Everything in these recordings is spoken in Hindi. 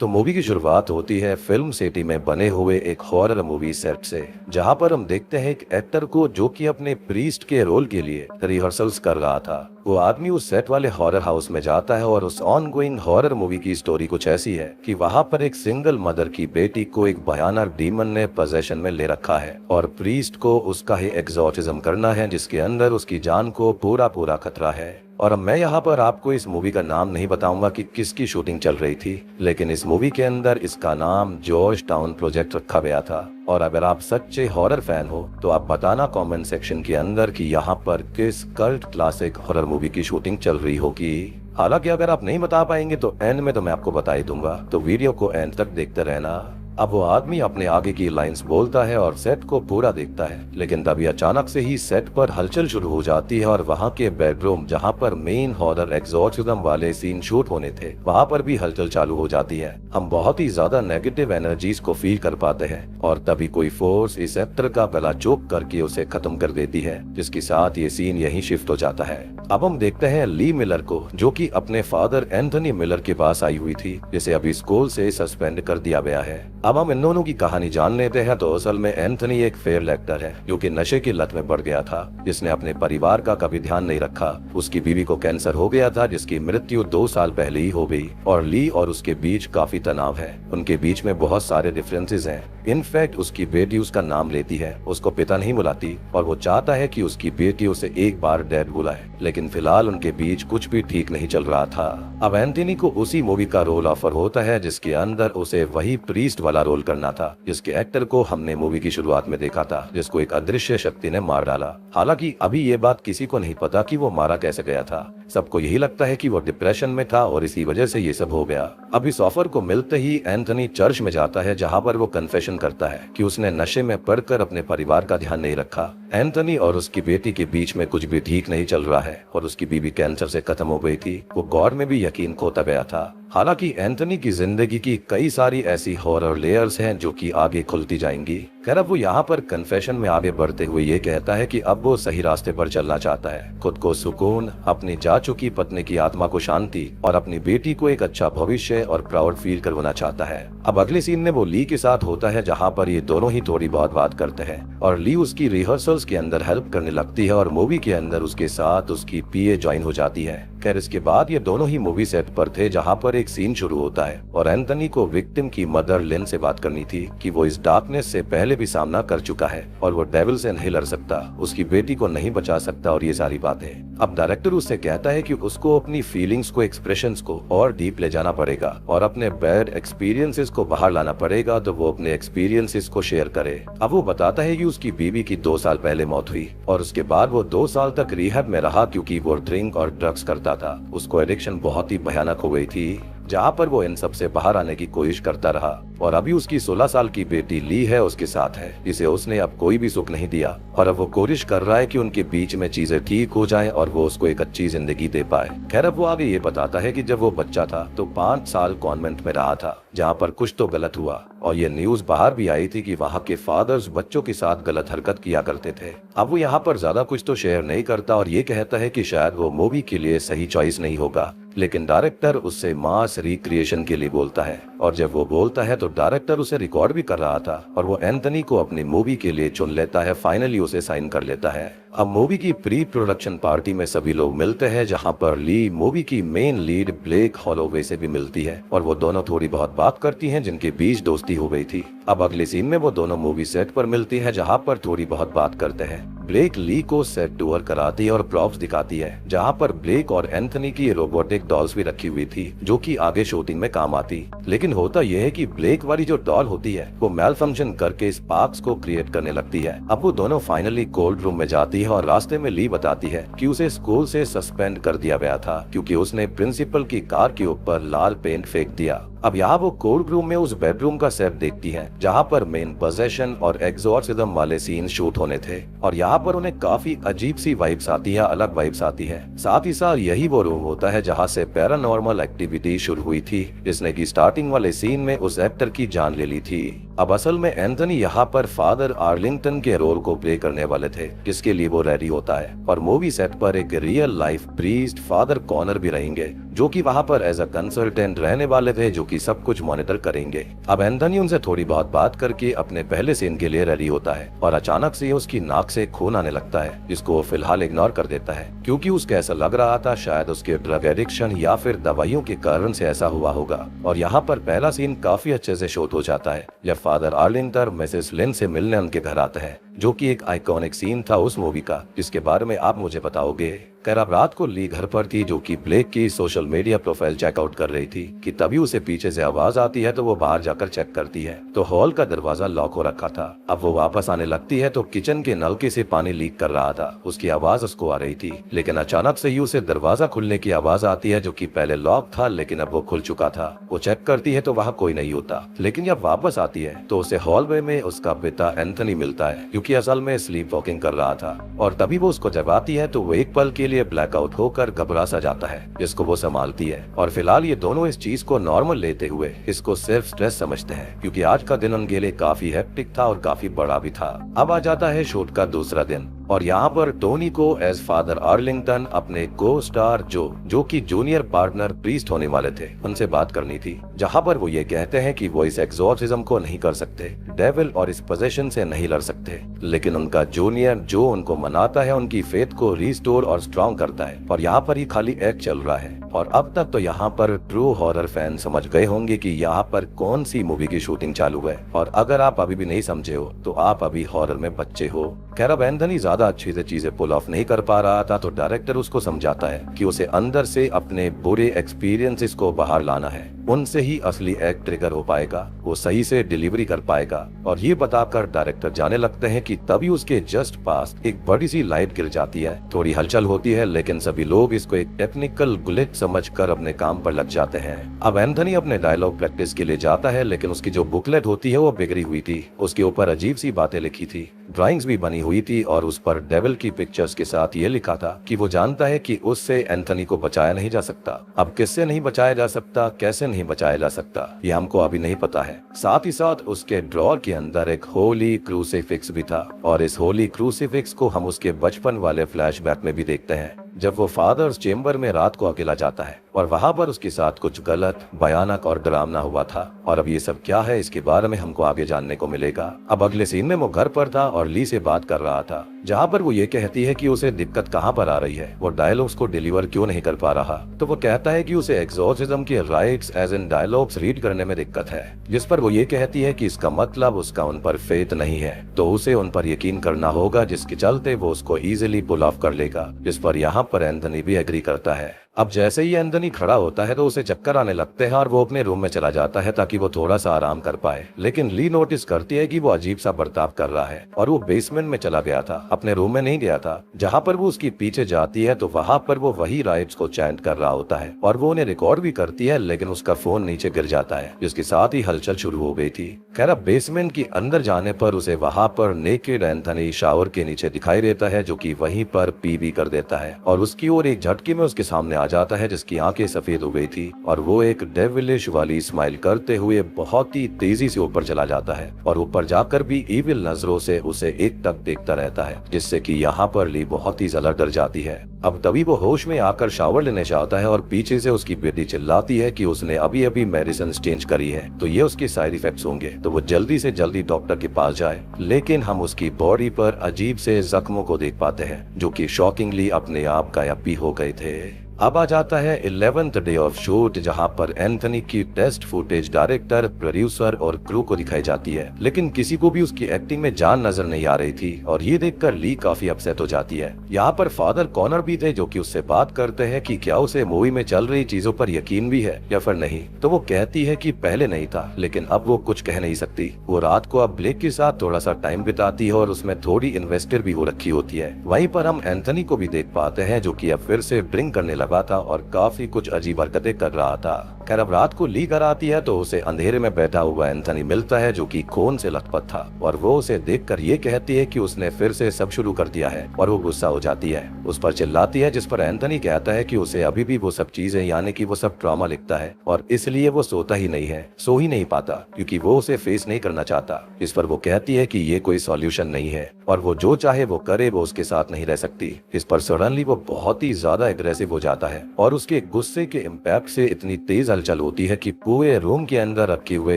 तो मूवी की शुरुआत होती है फिल्म सिटी में बने हुए एक हॉरर मूवी सेट से, जहां पर हम देखते हैं एक एक्टर को जो कि अपने प्रीस्ट के रोल के लिए रिहर्सल्स कर रहा था। वो आदमी उस सेट वाले हॉरर हाउस में जाता है और उस ऑनगोइंग हॉरर मूवी की स्टोरी कुछ ऐसी है कि वहां पर एक सिंगल मदर की बेटी को एक भयानक डीमन ने पोजेशन में ले रखा है और प्रीस्ट को उसका ही एग्जॉर्सिज्म करना है, जिसके अंदर उसकी जान को पूरा पूरा खतरा है। और मैं यहाँ पर आपको इस मूवी का नाम नहीं बताऊंगा कि किसकी शूटिंग चल रही थी, लेकिन इस मूवी के अंदर इसका नाम जॉर्ज टाउन प्रोजेक्ट रखा गया था। और अगर आप सच्चे हॉरर फैन हो तो आप बताना कमेंट सेक्शन के अंदर कि यहाँ पर किस कल्ट क्लासिक हॉरर मूवी की शूटिंग चल रही होगी। हालांकि अगर आप नहीं बता पाएंगे तो एंड में तो मैं आपको बता ही दूंगा, तो वीडियो को एंड तक देखते रहना। अब वो आदमी अपने आगे की लाइंस बोलता है और सेट को पूरा देखता है, लेकिन तभी अचानक से ही सेट पर हलचल शुरू हो जाती है और वहाँ के बेडरूम जहाँ पर मेन हॉरर एग्जॉर्सिज्म वाले सीन शूट होने थे, वहाँ पर भी हलचल चालू हो जाती है। हम बहुत ही ज्यादा नेगेटिव एनर्जीज को फील कर पाते हैं और तभी कोई फोर्स इस एक्टर का गला चोक करके उसे खत्म कर देती है, जिसके साथ ये सीन यहीं शिफ्ट हो जाता है। अब हम देखते हैं ली मिलर को, जो कि अपने फादर एंथनी मिलर के पास आई हुई थी, जिसे अभी स्कूल से सस्पेंड कर दिया गया है। अब हम इन दोनों की कहानी जान लेते हैं। तो असल में एंथनी एक फेल एक्टर है जो कि नशे की लत में पड़ गया था, जिसने अपने परिवार का कभी ध्यान नहीं रखा। उसकी बीवी को कैंसर हो गया था, जिसकी मृत्यु 2 साल पहले ही हो गई। और ली और उसके बीच काफी तनाव है, उनके बीच में बहुत सारे डिफरेंसेस हैं। इनफैक्ट उसकी बेटी उसका नाम लेती है, उसको पिता नहीं बुलाती, और वो चाहता है कि उसकी बेटी उसे एक बार डैड बुलाए, लेकिन फिलहाल उनके बीच कुछ भी ठीक नहीं चल रहा था। अब एंथनी को उसी मूवी का रोल ऑफर होता है जिसके अंदर उसे वही प्रीस्ट वाला रोल करना था, जिसके एक्टर को हमने मूवी की शुरुआत में देखा था, जिसको एक अदृश्य शक्ति ने मार डाला। हालांकि अभी ये बात किसी को नहीं पता कि वो मारा कैसे गया था। सबको यही लगता है कि वो डिप्रेशन में था और इसी वजह से ये सब हो गया। अब इस ऑफर को मिलते ही एंथनी चर्च में जाता है, जहाँ पर वो कन्फेशन करता है कि उसने नशे में पड़कर अपने परिवार का ध्यान नहीं रखा। एंथनी और उसकी बेटी के बीच में कुछ भी ठीक नहीं चल रहा है और उसकी बीवी कैंसर से खत्म हो गई थी। वो गॉड में भी यकीन खोता गया था। हालांकि एंथनी की जिंदगी की कई सारी ऐसी हॉरर लेयर्स हैं जो कि आगे खुलती जाएंगी। खैर, अब वो यहाँ पर कन्फेशन में आगे बढ़ते हुए ये कहता है कि अब वो सही रास्ते पर चलना चाहता है, खुद को सुकून, अपनी जा चुकी पत्नी की आत्मा को शांति और अपनी बेटी को एक अच्छा भविष्य और प्राउड फील करवाना चाहता है। अब अगले सीन में वो ली के साथ होता है, जहाँ पर ये दोनों ही थोड़ी बहुत बात करते हैं और ली उसकी रिहर्सल्स के अंदर हेल्प करने लगती है और मूवी के अंदर उसके साथ उसकी पीए ज्वाइन हो जाती है। खैर, इसके बाद ये दोनों ही मूवी सेट पर थे, जहाँ पर एक सीन शुरू होता है और एंथनी को विक्टिम की मदर लिन से बात करनी थी कि वो इस डार्कनेस से पहले भी सामना कर चुका है और वो डेविल से नहीं लड़ सकता, उसकी बेटी को नहीं बचा सकता और ये सारी बातें। अब डायरेक्टर उससे कहता है कि उसको अपनी फीलिंग्स को, एक्सप्रेशंस को और डीप ले जाना पड़ेगा और अपने बैड एक्सपीरियंसेस को बाहर लाना पड़ेगा, तो वो अपने एक्सपीरियंसेस को शेयर करे। अब वो बताता है कि उसकी बीवी की 2 साल पहले मौत हुई और उसके बाद वो 2 साल तक रिहैब में रहा क्योंकि वो ड्रिंक और ड्रग्स करता था। उसको एडिक्शन बहुत ही भयानक हो गई थी, जहाँ पर वो इन सब से बाहर आने की कोशिश करता रहा। और अभी उसकी 16 साल की बेटी ली है उसके साथ है, जिसे उसने अब कोई भी सुख नहीं दिया और अब वो कोशिश कर रहा है कि उनके बीच में चीजें ठीक हो जाएं और वो उसको एक अच्छी जिंदगी दे पाए। खैर, अब वो आगे ये बताता है कि जब वो बच्चा था तो 5 साल कॉन्वेंट में रहा था, जहाँ पर कुछ तो गलत हुआ और ये न्यूज बाहर भी आई थी कि वहाँ के फादर्स बच्चों के साथ गलत हरकत किया करते थे। अब वो यहाँ पर ज्यादा कुछ तो शेयर नहीं करता और ये कहता है कि शायद वो मूवी के लिए सही चॉइस नहीं होगा, लेकिन डायरेक्टर उससे मास रिक्रिएशन के लिए बोलता है और जब वो बोलता है तो डायरेक्टर उसे रिकॉर्ड भी कर रहा था और वो एंथनी को अपनी मूवी के लिए चुन लेता है, फाइनली उसे साइन कर लेता है। अब मूवी की प्री प्रोडक्शन पार्टी में सभी लोग मिलते हैं, जहां पर ली मूवी की मेन लीड ब्लेक हॉलोवे से भी मिलती है और वो दोनों थोड़ी बहुत बात करती हैं, जिनके बीच दोस्ती हो गई थी। अब अगले सीन में वो दोनों मूवी सेट पर मिलती है, जहां पर थोड़ी बहुत बात करते हैं। ब्लेक ली को सेट टूर कराती है और प्रॉप्स दिखाती है, जहां पर ब्लेक और एंथनी की रोबोटिक डॉल्स भी रखी हुई थी जो कि आगे शूटिंग में काम आती। लेकिन होता यह है कि ब्लेक वाली जो डॉल होती है वो मेल फंक्शन करके स्पार्क्स को क्रिएट करने लगती है। अब वो दोनों फाइनली कोल्ड रूम में जाती है और रास्ते में ली बताती है कि उसे स्कूल से सस्पेंड कर दिया गया था क्योंकि उसने प्रिंसिपल की कार के ऊपर लाल पेंट फेंक दिया। अब यहाँ वो कोल्ड रूम में उस बेडरूम का सेट देखती है, जहाँ पर मेन पोजेशन और एग्जॉर्सिज्म वाले सीन शूट होने थे और यहाँ पर उन्हें काफी अजीब सी वाइब्स आती है, अलग वाइब्स आती है। साथ ही साथ यही वो रूम होता है जहाँ से पैरानॉर्मल एक्टिविटी शुरू हुई थी, जिसने की स्टार्टिंग वाले सीन में उस एक्टर की जान ले ली थी। अब असल में एंथनी यहाँ पर फादर आर्लिंगटन के रोल को प्ले करने वाले थे, जिसके लिए वो रेडी होता है और मूवी सेट पर एक real life priest father Connor भी रहेंगे, जो कि वहाँ पर एज अ कंसल्टेंट रहने वाले थे, जो कि सब कुछ मॉनिटर करेंगे। अब एंथनी उनसे थोड़ी बहुत बात करके अपने पहले सीन के लिए रेडी होता है और अचानक से उसकी नाक से खून आने लगता है, जिसको वो फिलहाल इग्नोर कर देता है, क्योंकि उसको ऐसा लग रहा था शायद उसके ड्रग एडिक्शन या फिर दवाइयों के कारण से ऐसा हुआ होगा। और यहाँ पर पहला सीन काफी अच्छे से शूट हो जाता है जब फादर आर्लिंगटन मिसेस लिन से मिलने उनके घर आता है, जो कि एक आइकॉनिक सीन था उस मूवी का, जिसके बारे में आप मुझे बताओगे। खैर अब रात को ली घर पर थी, जो कि ब्लेक की सोशल मीडिया प्रोफाइल चेकआउट कर रही थी कि तभी उसे पीछे से आवाज आती है, तो वो बाहर जाकर चेक करती है तो हॉल का दरवाजा लॉक हो रखा था। अब वो वापस आने लगती है तो किचन के नलके से पानी लीक कर रहा था, उसकी आवाज उसको आ रही थी, लेकिन अचानक से ही उसे दरवाजा खुलने की आवाज आती है, जो कि पहले लॉक था लेकिन अब वो खुल चुका था। वो चेक करती है तो वहाँ कोई नहीं होता, लेकिन जब वापस आती है तो उसे हॉलवे में उसका पिता एंथनी मिलता है, क्योंकि असल में स्लीप वॉकिंग कर रहा था। और तभी वो उसको जगाती है तो वो एक पल के लिए ब्लैकआउट होकर घबरा सा जाता है, जिसको वो संभालती है। और फिलहाल ये दोनों इस चीज को नॉर्मल लेते हुए इसको सिर्फ स्ट्रेस समझते हैं, क्योंकि आज का दिन उनके लिए काफी हेक्टिक था और काफी बड़ा भी था। अब आ जाता है शूट का दूसरा दिन और यहाँ पर टोनी को एज फादर आर्लिंगटन अपने को स्टार जो कि जूनियर पार्टनर प्रीस्ट होने वाले थे, उनसे बात करनी थी, जहाँ पर वो ये कहते हैं कि वो इस एक्सॉर्सिज्म को नहीं कर सकते, डेविल और इस पोजेशन से नहीं लड़ सकते, लेकिन उनका जूनियर जो उनको मनाता है, उनकी फेथ को रिस्टोर और स्ट्रॉन्ग करता है। और यहाँ पर ही खाली एक्ट चल रहा है। और अब तक तो यहाँ पर ट्रू हॉरर फैन समझ गए होंगे कि यहाँ पर कौन सी मूवी की शूटिंग चालू है, और अगर आप अभी भी नहीं समझे हो तो आप अभी हॉरर में बच्चे हो। खैर अब एंथनी ज्यादा अच्छी से चीजें पुल ऑफ नहीं कर पा रहा था, तो डायरेक्टर उसको समझाता है कि उसे अंदर से अपने बुरे एक्सपीरियंसेस को बाहर लाना है, उनसे ही असली एक्ट ट्रिगर हो पाएगा, वो सही से डिलीवरी कर पाएगा। और ये बताकर डायरेक्टर जाने लगते हैं कि तभी उसके जस्ट पास एक बड़ी सी लाइट गिर जाती है। थोड़ी हलचल होती है, लेकिन सभी लोग इसको एक टेक्निकल ग्लिच समझकर अपने काम पर लग जाते हैं। अब एंथनी अपने डायलॉग प्रैक्टिस के लिए जाता है, लेकिन उसकी जो बुकलेट होती है वो बिगड़ी हुई थी, उसके ऊपर अजीब सी बातें लिखी थी, ड्राइंग्स भी बनी हुई थी और उस पर डेविल की पिक्चर्स के साथ ये लिखा था कि वो जानता है कि उससे एंथनी को बचाया नहीं जा सकता। अब किससे नहीं बचाया जा सकता, कैसे नहीं बचाया जा सकता, ये हमको अभी नहीं पता है। साथ ही साथ उसके ड्रॉर के अंदर एक होली क्रूसीफिक्स भी था, और इस होली क्रूसीफिक्स को हम उसके बचपन वाले फ्लैशबैक में भी देखते हैं, जब वो फादर्स चेम्बर में रात को अकेला जाता है और वहाँ पर उसके साथ कुछ गलत, भयानक और डरावना हुआ था। और अब ये सब क्या है, इसके बारे में हमको आगे जानने को मिलेगा। अब अगले सीन में वो घर पर था और ली से बात कर रहा था, जहाँ पर वो ये कहती है कि उसे दिक्कत कहाँ पर आ रही है, वो डायलॉग्स को डिलीवर क्यों नहीं कर पा रहा। तो वो कहता है कि उसे एक्सॉर्सिज्म के rites as in dialogues read करने में दिक्कत है, जिस पर वो ये कहती है कि इसका मतलब उसका उन पर फेथ नहीं है, तो उसे उन पर यकीन करना होगा, जिसके चलते वो उसको इजीली पुल ऑफ कर लेगा, जिस पर यहाँ पर एंथनी भी एग्री करता है। अब जैसे ही एंथनी खड़ा होता है तो उसे चक्कर आने लगते हैं और वो अपने रूम में चला जाता है ताकि वो थोड़ा सा आराम कर पाए, लेकिन ली नोटिस करती है कि वो अजीब सा बर्ताव कर रहा है और वो बेसमेंट में चला गया था, अपने रूम में नहीं गया था। जहाँ पर वो उसकी पीछे जाती है तो वहाँ पर वो वही राइट्स को चैंट कर रहा होता है और वो उन्हें रिकॉर्ड भी करती है, लेकिन उसका फोन नीचे गिर जाता है, जिसके साथ ही हलचल शुरू हो गई थी। खैर अब बेसमेंट के अंदर जाने पर उसे वहाँ पर नेकेड एंथनी शावर के नीचे दिखाई देता है, जो कि वहीं पर पी भी कर देता है और उसकी ओर एक झटके में उसके सामने आ जाता है, जिसकी आंखें सफेद हो गई थी और वो एक डेविलिश वाली स्माइल करते हुए बहुत ही तेजी से ऊपर चला जाता है और ऊपर जाकर भी इविल नजरों से उसे एक टक देखता रहता है, जिससे कि यहाँ पर ली बहुत ही ज्यादा डर जाती है। अब तभी वो होश में आकर शावर लेने जाता है और पीछे से उसकी बेटी चिल्लाती है कि उसने अभी अभी मेडिसिन चेंज करी है, तो ये उसके साइड इफेक्ट्स होंगे, तो वो जल्दी से जल्दी डॉक्टर के पास जाए। लेकिन हम उसकी बॉडी पर अजीब से जख्मों को देख पाते हैं, जो कि शॉकिंगली अपने आप गायब भी हो गए थे। अब आ जाता है 11th डे ऑफ शूट, जहां पर एंथनी की टेस्ट फुटेज डायरेक्टर, प्रोड्यूसर और क्रू को दिखाई जाती है, लेकिन किसी को भी उसकी एक्टिंग में जान नजर नहीं आ रही थी और ये देखकर ली काफी अपसेट हो जाती है। यहाँ पर फादर कॉनर भी थे, जो कि उससे बात करते हैं कि क्या उसे मूवी में चल रही चीजों पर यकीन भी है या फिर नहीं। तो वो कहती है कि पहले नहीं था, लेकिन अब वो कुछ कह नहीं सकती। वो रात को अब ब्लेक के साथ थोड़ा सा टाइम बिताती है और उसमें थोड़ी इन्वेस्टर भी हो रखी होती है। वहीं पर हम एंथनी को भी देख पाते हैं, जो कि अब फिर से ड्रिंक करने लगा था और काफी कुछ अजीब हरकतें कर रहा था। खैर अब रात को ली घर आती है तो उसे अंधेरे में बैठा हुआ एंथनी मिलता है जो कि खून से लथपथ था और वो उसे देखकर ये कहती है कि उसने फिर से सब शुरू कर दिया है और वो गुस्सा हो जाती है, उस पर चिल्लाती है, जिस पर एंथनी कहता है कि उसे अभी भी वो सब चीजें यानी कि वो सब ट्रॉमा लिखता है और इसलिए वो सोता ही नहीं है, सो ही नहीं पाता क्योंकि वो उसे फेस नहीं करना चाहता। इस पर वो कहती है कि ये कोई सॉल्यूशन नहीं है और वो जो चाहे वो करे, वो उसके साथ नहीं रह सकती। इस पर सडनली वो बहुत ही ज्यादा एग्रेसिव हो जाता है और उसके गुस्से के इम्पैक्ट से इतनी तेज हलचल होती है कि पूरे रूम के अंदर रखे हुए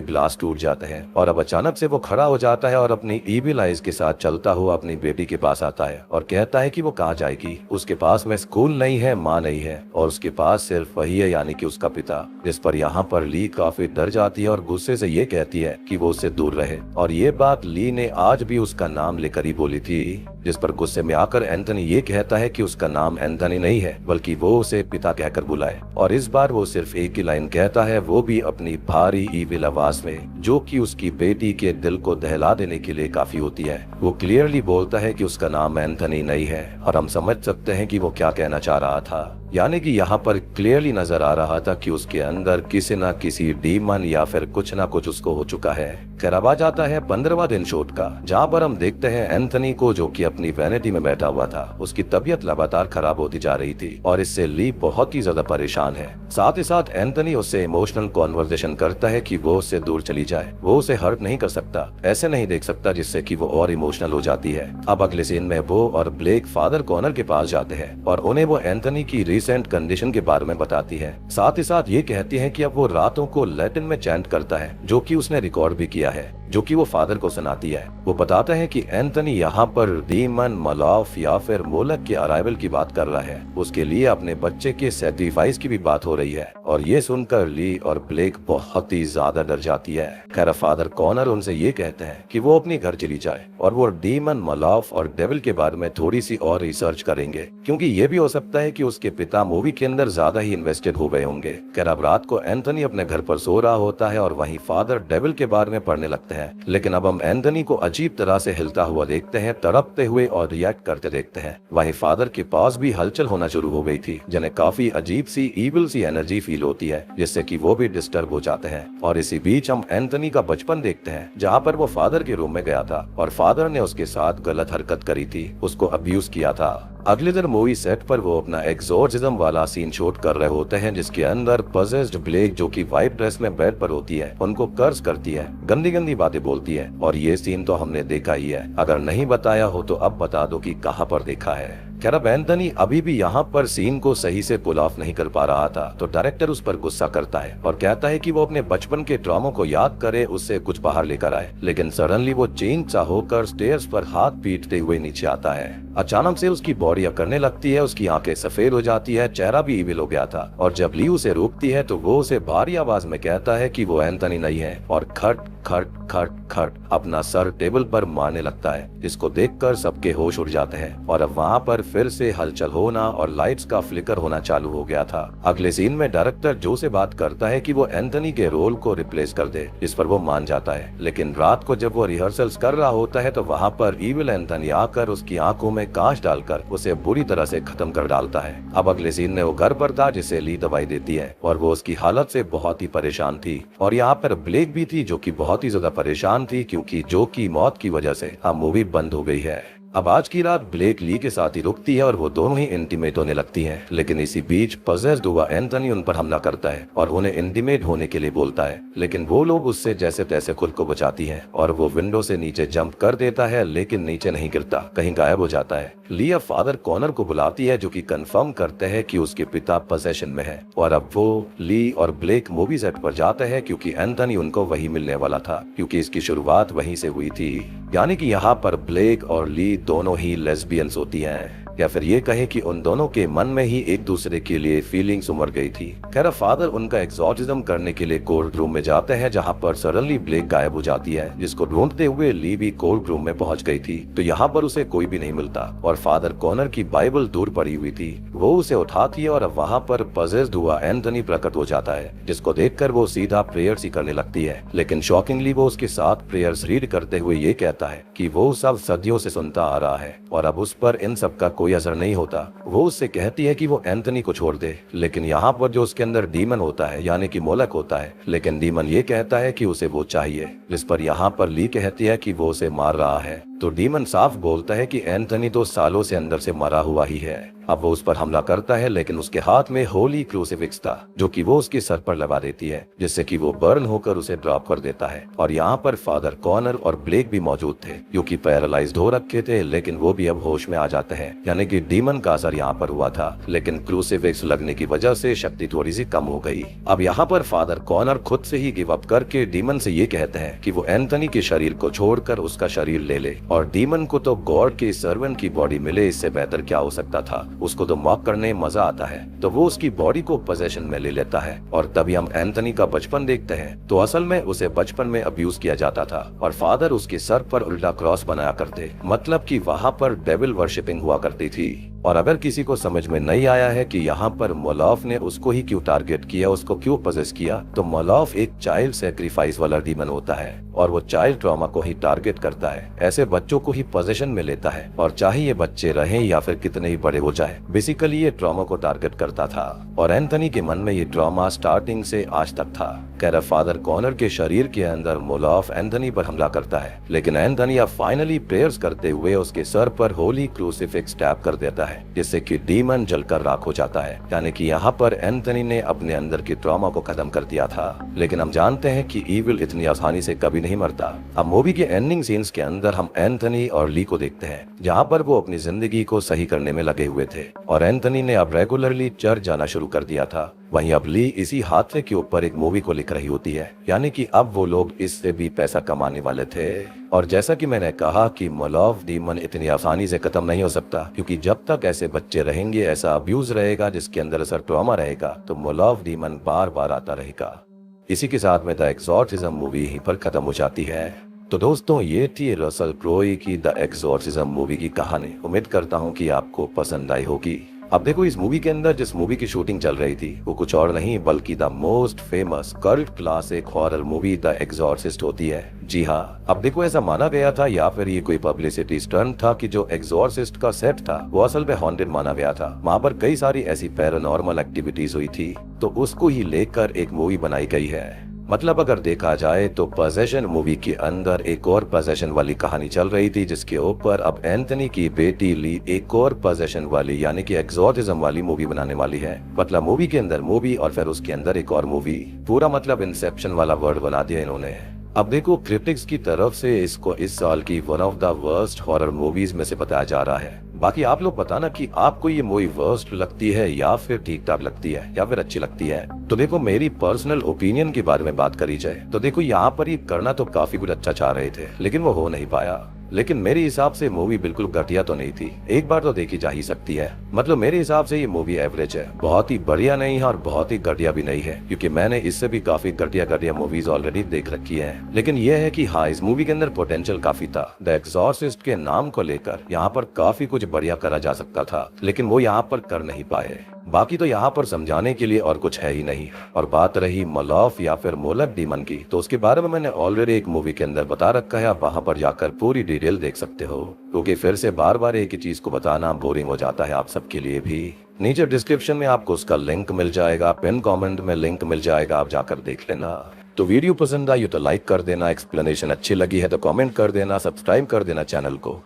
ग्लास टूट जाते हैं और अब अचानक से वो खड़ा हो जाता है और अपनी ईविल आइज के साथ चलता हुआ अपनी बेटी के पास आता है और कहता है कि वो कहाँ जाएगी, उसके पास में स्कूल नहीं है, माँ नहीं है और उसके पास सिर्फ वही है यानी कि उसका पिता। जिस पर यहाँ पर ली काफी डर जाती है और गुस्से से ये कहती है कि वो उससे दूर रहे और ये बात ली ने आज भी उसका नाम लेकर ही बोली थी, जिस पर गुस्से में आकर एंथनी ये कहता है कि उसका नाम एंथनी नहीं है बल्कि वो उसे पिता कहकर बुलाए और इस बार वो सिर्फ एक ही लाइन कहता है, वो भी अपनी भारी ईविल आवाज में, जो कि उसकी बेटी के दिल को दहला देने के लिए काफी होती है। वो क्लियरली बोलता है कि उसका नाम एंथनी नहीं है और हम समझ सकते हैं कि वो क्या कहना चाह रहा था, यानी कि यहाँ पर क्लियरली नजर आ रहा था कि उसके अंदर किसी न किसी डीमन या फिर कुछ ना कुछ उसको हो चुका है। खैर अब आ जाता है 15वां दिन शूट का, जहाँ पर हम देखते हैं एंथनी को जो कि अपनी वैनिटी में बैठा हुआ था। उसकी तबीयत लगातार खराब होती जा रही थी और इससे ली बहुत ही ज्यादा परेशान है। साथ ही साथ एंथनी उससे इमोशनल कॉन्वर्सेशन करता है कि वो उससे दूर चली जाए, वो उसे हर्ट नहीं कर सकता, ऐसे नहीं देख सकता, जिससे कि वो और इमोशनल हो जाती है। अब अगले सीन में वो और ब्लेक फादर कॉनर के पास जाते हैं और उन्हें वो एंथनी की रिसेंट कंडीशन के बारे में बताती है। साथ ही साथ ये कहती है कि अब वो रातों को लैटिन में चैंट करता है, जो कि उसने रिकॉर्ड भी किया है, जो कि वो फादर को सुनाती है। वो बताता है कि एंथनी यहाँ पर डीमन, मलाफ या फिर मोलक के अराइवल की बात कर रहा है, उसके लिए अपने बच्चे के सैक्रिफाइस की भी बात हो रही है और ये सुनकर ली और ब्लेक बहुत ही ज्यादा डर जाती है। खैर फादर कॉनर उनसे ये कहते हैं कि वो अपने घर चली जाए और वो डीमन, मलाफ और डेविल के बारे में थोड़ी सी और रिसर्च करेंगे, क्योंकि ये भी हो सकता है कि उसके पिता मूवी के अंदर ज्यादा ही इन्वेस्टेड हो गए होंगे। खैर अब रात को एंथनी अपने घर पर सो रहा होता है और वहीं फादर डेविल के बारे में पढ़ने लगते हैं, लेकिन अब हम एंथनी को अजीब तरह से हिलता हुआ देखते हैं, तड़पते हुए और रिएक्ट करते देखते हैं। वहीं फादर के पास भी हलचल होना शुरू हो गई थी, जिन्हें काफी अजीब सी ईविल सी एनर्जी फील होती है, जिससे कि वो भी डिस्टर्ब हो जाते हैं। और इसी बीच हम एंथनी का बचपन देखते हैं, जहाँ पर वो फादर के रूम में गया था और फादर ने उसके साथ गलत हरकत करी थी, उसको अब्यूज किया था। अगले दिन मूवी सेट पर वो अपना एक्सोर्सिज्म वाला सीन शूट कर रहे होते हैं, जिसके अंदर पजेस्ड ब्लेक, जो कि व्हाइट ड्रेस में बेड पर होती है, उनको कर्स करती है, गंदी गंदी बातें बोलती है और ये सीन तो हमने देखा ही है। अगर नहीं बताया हो तो अब बता दो कि कहाँ पर देखा है। खैर अब एंथनी अभी भी यहाँ पर सीन को सही से पुल ऑफ नहीं कर पा रहा था, तो डायरेक्टर उस पर गुस्सा करता है और कहता है कि वो अपने बचपन के ट्रॉमा को याद करे, उससे कुछ बाहर लेकर आए। लेकिन सडनली वो चेंज सा होकर स्टेयर्स पर हाथ पीटते हुए नीचे आता है। अचानक से उसकी बॉडी अकड़ने लगती है, उसकी आंखें सफेद हो जाती है, चेहरा भी इविल हो गया था और जब ली उसे रोकती है तो वो उसे भारी आवाज में कहता है कि वो एंथनी नहीं है और खट खट खट खट अपना सर टेबल पर मारने लगता है, जिसको देखकर सबके होश उड़ जाते हैं और अब वहाँ पर फिर से हलचल होना और लाइट्स का फ्लिकर होना चालू हो गया था। अगले सीन में डायरेक्टर जो से बात करता है कि वो एंथनी के रोल को रिप्लेस कर दे, जिस पर वो मान जाता है। लेकिन रात को जब वो रिहर्सल्स कर रहा होता है तो वहाँ पर इविल एंथनी आकर उसकी आंखों में कांच डालकर उसे बुरी तरह से खत्म कर डालता है। अब अगले सीन में वो घर पर था, जिसे ली दवाई देती है और वो उसकी हालत से बहुत ही परेशान थी और यहाँ पर ब्लेक भी थी, जो की बहुत ही ज्यादा परेशान थी क्योंकि जो की मौत की वजह से अब मूवी बंद हो गई है। अब आज की रात ब्लेक ली के साथ ही रुकती है और वो दोनों ही इंटीमेट होने लगती हैं। लेकिन इसी बीच पजेस्ड हुआ एंथनी उन पर हमला करता है और उन्हें इंटीमेट होने के लिए बोलता है, लेकिन वो लोग उससे जैसे तैसे खुद को बचाती हैं और वो विंडो से नीचे जंप कर देता है, लेकिन नीचे नहीं गिरता, कहीं गायब हो जाता है। ली अब फादर कॉनर को बुलाती है, जो कि कंफर्म करते हैं कि उसके पिता पोजेशन में है और अब वो ली और ब्लेक मूवी सेट पर जाते हैं क्योंकि एंथनी उनको वही मिलने वाला था, क्योंकि इसकी शुरुआत वहीं से हुई थी। यानी कि यहाँ पर ब्लेक और ली दोनों ही लेस्बियंस होती हैं, या फिर ये कहे कि उन दोनों के मन में ही एक दूसरे के लिए फीलिंग्स उमड़ गई थी। खैर फादर उनका एक्सॉर्सिज्म करने के लिए कोर्ट रूम में जाते हैं, जहाँ पर सडनली ब्लेक गायब हो जाती है, जिसको ढूंढते हुए ली भी कोर्ट रूम में पहुंच गई थी। तो यहाँ पर उसे कोई भी नहीं मिलता और फादर कॉनर की बाइबल दूर पड़ी हुई थी, वो उसे उठाती है और अब वहाँ पर पजेस्ड हुआ एंथनी प्रकट हो जाता है, जिसको देखकर वो सीधा प्रेयर्स ही करने लगती है। लेकिन शॉकिंगली वो उसके साथ प्रेयर्स रीड करते हुए ये कहता है कि वो सब सदियों से सुनता आ रहा है और अब उस पर इन सब का कोई असर नहीं होता। वो उससे कहती है कि वो एंथनी को छोड़ दे, लेकिन यहाँ पर जो उसके अंदर डीमन होता है यानी कि मोलक होता है, लेकिन डीमन ये कहता है कि उसे वो चाहिए, जिस पर यहाँ पर ली कहती है कि वो उसे मार रहा है। तो डीमन साफ बोलता है कि एंथनी तो सालों से अंदर से मरा हुआ ही है। अब वो उस पर हमला करता है, लेकिन उसके हाथ में होली क्रूसिफिक्स था जो कि वो उसके सर पर लगा देती है, जिससे कि वो बर्न होकर उसे ड्रॉप कर देता है। और यहाँ पर फादर कॉनर और ब्लेक भी मौजूद थे जो कि पैरालाइज्ड हो रखे थे, लेकिन वो भी अब होश में आ जाते हैं, यानी कि डीमन का असर यहाँ पर हुआ था, लेकिन क्रूसिफिक्स लगने की वजह से शक्ति थोड़ी सी कम हो गई। अब यहाँ पर फादर कॉनर खुद से ही गिव अप करके डीमन से ये कहते हैं कि वो एंथनी के शरीर को छोड़कर उसका शरीर ले ले, और डीमन को तो गॉड के सर्वेंट की बॉडी मिले, इससे बेहतर क्या हो सकता था। उसको तो मॉक करने में मजा आता है, तो वो उसकी बॉडी को पोजेशन में ले लेता है। और तभी हम एंथनी का बचपन देखते हैं, तो असल में उसे बचपन में अब्यूज किया जाता था और फादर उसके सर पर उल्टा क्रॉस बनाया करते, मतलब कि वहाँ पर डेविल वर्शिपिंग हुआ करती थी। और अगर किसी को समझ में नहीं आया है कि यहाँ पर मोलॉफ ने उसको ही क्यों टारगेट किया, उसको क्यों पजेस किया, तो मोलॉफ एक चाइल्ड सैक्रिफाइस वाला डीमन होता है और वो चाइल्ड ट्रॉमा को ही टारगेट करता है, ऐसे बच्चों को ही पोजीशन में लेता है, और चाहे ये बच्चे रहें या फिर कितने ही बड़े हो जाए, बेसिकली ये ट्रॉमा को टारगेट करता था। और एंथनी के मन में ये ट्रॉमा स्टार्टिंग से आज तक था। कह फादर कॉनर के शरीर के अंदर मोलॉफ एंथनी पर हमला करता है, लेकिन एंथनी अब फाइनली प्रेयर्स करते हुए उसके सर पर होली क्रूसिफिक्स टैप कर देता है, जिससे कि डीमन जलकर राख हो जाता है। यानी कि यहाँ पर एंथनी ने अपने अंदर की ट्रॉमा को खत्म कर दिया था। लेकिन हम जानते हैं कि ईविल इतनी आसानी से कभी नहीं मरता। अब मूवी के एंडिंग सीन्स के अंदर हम एंथनी और ली को देखते हैं, जहाँ पर वो अपनी जिंदगी को सही करने में लगे हुए थे, और एंथनी ने अब रेगुलरली चर्च जाना शुरू कर दिया था। वहीं अब ली इसी हादसे के ऊपर एक मूवी को लिख रही होती है, यानी कि अब वो लोग इससे भी पैसा कमाने वाले थे। और जैसा कि मैंने कहा कि मोलॉफ डीमन इतनी आसानी से खत्म नहीं हो सकता, क्योंकि जब तक ऐसे बच्चे रहेंगे, ऐसा अब्यूज रहेगा जिसके अंदर असर ट्रॉमा रहेगा, तो मोलॉफ डीमन बार बार आता रहेगा। इसी के साथ में द एक्सॉर्सिज्म मूवी यहीं पर खत्म हो जाती है। तो दोस्तों, ये थी रसल क्रोई की द एक्सॉर्सिज्म मूवी की कहानी। उम्मीद करता हूँ कि आपको पसंद आई होगी। अब देखो, इस मूवी के अंदर जिस मूवी की शूटिंग चल रही थी वो कुछ और नहीं बल्कि the most famous cult classic horror movie the exorcist होती है। जी हाँ, अब देखो, ऐसा माना गया था या फिर ये कोई पब्लिसिटी स्टंट था कि जो एक्सॉर्सिस्ट का सेट था वो असल में हॉन्टेड माना गया था। वहाँ पर कई सारी ऐसी पैरानॉर्मल एक्टिविटीज हुई थी, तो उसको ही लेकर एक मूवी बनाई गई है। मतलब अगर देखा जाए तो पोजेशन मूवी के अंदर एक और पोजेशन वाली कहानी चल रही थी, जिसके ऊपर अब एंथनी की बेटी ली एक और पोजेशन वाली यानी कि एक्सॉर्सिज्म वाली मूवी बनाने वाली है। मतलब मूवी के अंदर मूवी और फिर उसके अंदर एक और मूवी, पूरा मतलब इंसेप्शन वाला वर्ड बना दिया इन्होंने। अब देखो, क्रिटिक्स की तरफ से इसको इस साल की one of the worst horror movies में से बताया जा रहा है। बाकी आप लोग बताना कि आपको ये मूवी वर्स्ट लगती है या फिर ठीक ठाक लगती है या फिर अच्छी लगती है। तो देखो, मेरी पर्सनल ओपिनियन के बारे में बात करी जाए तो देखो, यहाँ पर ये करना तो काफी कुछ अच्छा चाह रहे थे, लेकिन वो हो नहीं पाया। लेकिन मेरे हिसाब से मूवी बिल्कुल घटिया तो नहीं थी, एक बार तो देखी जा ही सकती है। मतलब मेरे हिसाब से ये मूवी एवरेज है, बहुत ही बढ़िया नहीं है और बहुत ही घटिया भी नहीं है, क्योंकि मैंने इससे भी काफी घटिया मूवीज ऑलरेडी देख रखी है। लेकिन यह है कि हाँ, इस मूवी के अंदर पोटेंशियल काफी था। द एक्सॉर्सिस्ट के नाम को लेकर यहाँ पर काफी कुछ बढ़िया करा जा सकता था, लेकिन वो यहाँ पर कर नहीं पाए। बाकी तो यहाँ पर समझाने के लिए और कुछ है ही नहीं। और बात रही मोलॉफ या फिर मोलक डीमन की, तो उसके बारे में मैंने ऑलरेडी एक मूवी के अंदर बता रखा है, आप वहाँ पर जाकर पूरी डिटेल देख सकते हो, क्योंकि फिर से बार बार एक ही चीज को बताना बोरिंग हो जाता है आप सबके लिए भी। नीचे डिस्क्रिप्शन में आपको उसका लिंक मिल जाएगा, पिन कमेंट में लिंक मिल जाएगा, आप जाकर देख लेना। तो वीडियो पसंद आई तो लाइक कर देना, एक्सप्लेनेशन अच्छी लगी है तो कमेंट कर देना, सब्सक्राइब कर देना चैनल को।